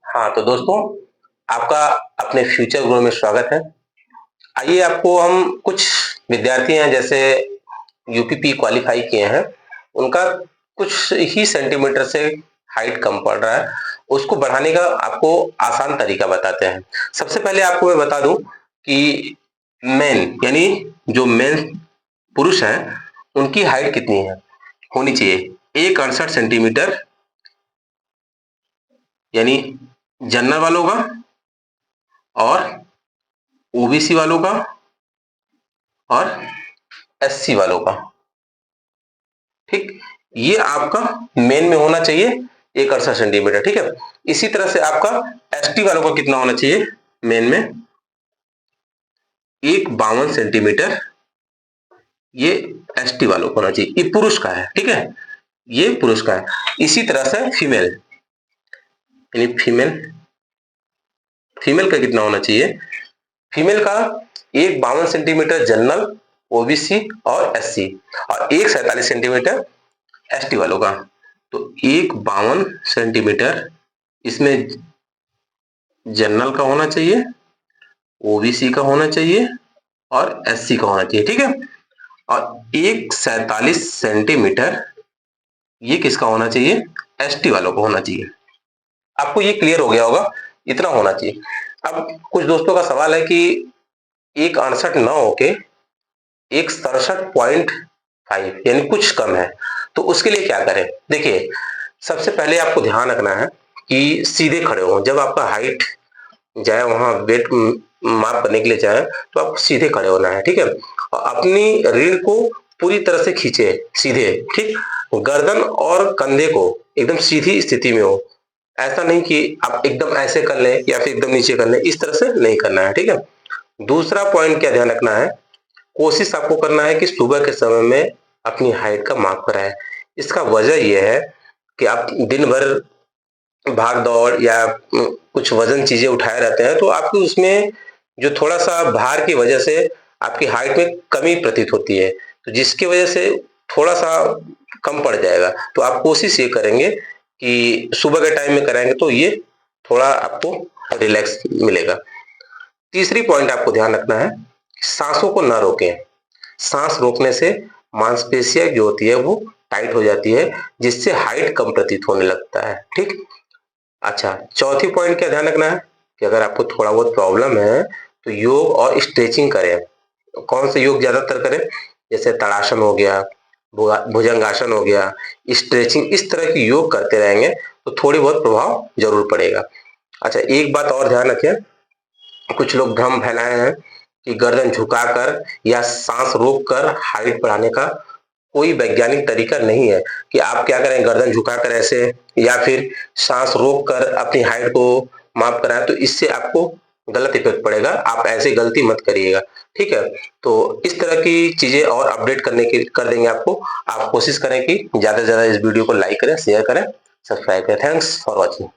हाँ, तो दोस्तों आपका अपने फ्यूचर ग्रो में स्वागत है। आइए आपको हम कुछ विद्यार्थी हैं जैसे यूपीपी क्वालीफाई किए हैं, उनका कुछ ही सेंटीमीटर से हाइट कम पड़ रहा है, उसको बढ़ाने का आपको आसान तरीका बताते हैं। सबसे पहले आपको मैं बता दूँ कि मेन यानी जो मेन पुरुष हैं, उनकी हाइट कितनी है होनी चाहिए? 1,68 सेंटीमीटर यानी जनरल वालों का और ओबीसी वालों का और एससी वालों का, ठीक। ये आपका मेन में होना चाहिए 1,68 सेंटीमीटर, ठीक है। इसी तरह से आपका एसटी वालों का कितना होना चाहिए मेन में? 1,52 सेंटीमीटर, ये एसटी वालों को होना चाहिए। ये पुरुष का है, ठीक है, ये पुरुष का है। इसी तरह से फीमेल यानी फीमेल फीमेल का कितना होना चाहिए? फीमेल का 1,52 सेंटीमीटर जनरल, ओबीसी और एससी, और 1,47 सेंटीमीटर एसटी वालों का। तो 1,52 सेंटीमीटर इसमें जनरल का होना चाहिए, ओबीसी का होना चाहिए और एससी का होना चाहिए, ठीक है। और 1,47 सेंटीमीटर ये किसका होना चाहिए? एसटी वालों को होना चाहिए। आपको ये क्लियर हो गया होगा, इतना होना चाहिए। अब कुछ दोस्तों का सवाल है कि 1,68 न होके 1,67.5 यानी कुछ कम है, तो उसके लिए क्या करें? देखिए, सबसे पहले आपको ध्यान रखना है कि सीधे खड़े हों। जब आपका हाइट जाए वहां वेट माप करने के लिए जाए, तो आपको सीधे खड़े होना है, ठीक है। और अपनी रीढ़ को पूरी तरह से खींचे सीधे, ठीक। गर्दन और कंधे को एकदम सीधी स्थिति में हो। ऐसा नहीं कि आप एकदम ऐसे कर लें या फिर एकदम नीचे कर लें, इस तरह से नहीं करना है, ठीक है। दूसरा पॉइंट क्या ध्यान रखना है, कोशिश आपको करना है कि सुबह के समय में अपनी हाइट का माप कराएं। इसका वजह यह है कि आप दिन भर भाग दौड़ या कुछ वजन चीजें उठाए रहते हैं, तो आपको उसमें जो थोड़ा सा भार की वजह से आपकी हाइट में कमी प्रतीत होती है, तो जिसकी वजह से थोड़ा सा कम पड़ जाएगा। तो आप कोशिश ये करेंगे कि सुबह के टाइम में कराएंगे तो ये थोड़ा आपको रिलैक्स मिलेगा। तीसरी पॉइंट आपको ध्यान रखना है, सांसों को ना रोकें। सांस रोकने से मांसपेशियां जो होती है वो टाइट हो जाती है, जिससे हाइट कम प्रतीत होने लगता है, ठीक। अच्छा, चौथी पॉइंट क्या ध्यान रखना है कि अगर आपको थोड़ा बहुत प्रॉब्लम है तो योग और स्ट्रेचिंग करें। कौन से योग ज्यादातर करें? जैसे ताड़ासन हो गया, भुजंगासन हो गया, स्ट्रेचिंग, इस तरह की योग करते रहेंगे तो थोड़ी बहुत प्रभाव जरूर पड़ेगा। अच्छा, एक बात और ध्यान रखें, कुछ लोग भ्रम फैलाए हैं कि गर्दन झुकाकर या सांस रोककर हाइट बढ़ाने का कोई वैज्ञानिक तरीका नहीं है। कि आप क्या करें, गर्दन झुकाकर ऐसे या फिर सांस रोककर अपनी हाइट को माप कराएं, तो इससे आपको गलत इफेक्ट पड़ेगा। आप ऐसे गलती मत करिएगा, ठीक है। तो इस तरह की चीजें और अपडेट करने की कर देंगे आपको। आप कोशिश करें कि ज्यादा से ज्यादा इस वीडियो को लाइक करें, शेयर करें, सब्सक्राइब करें। Thanks for watching.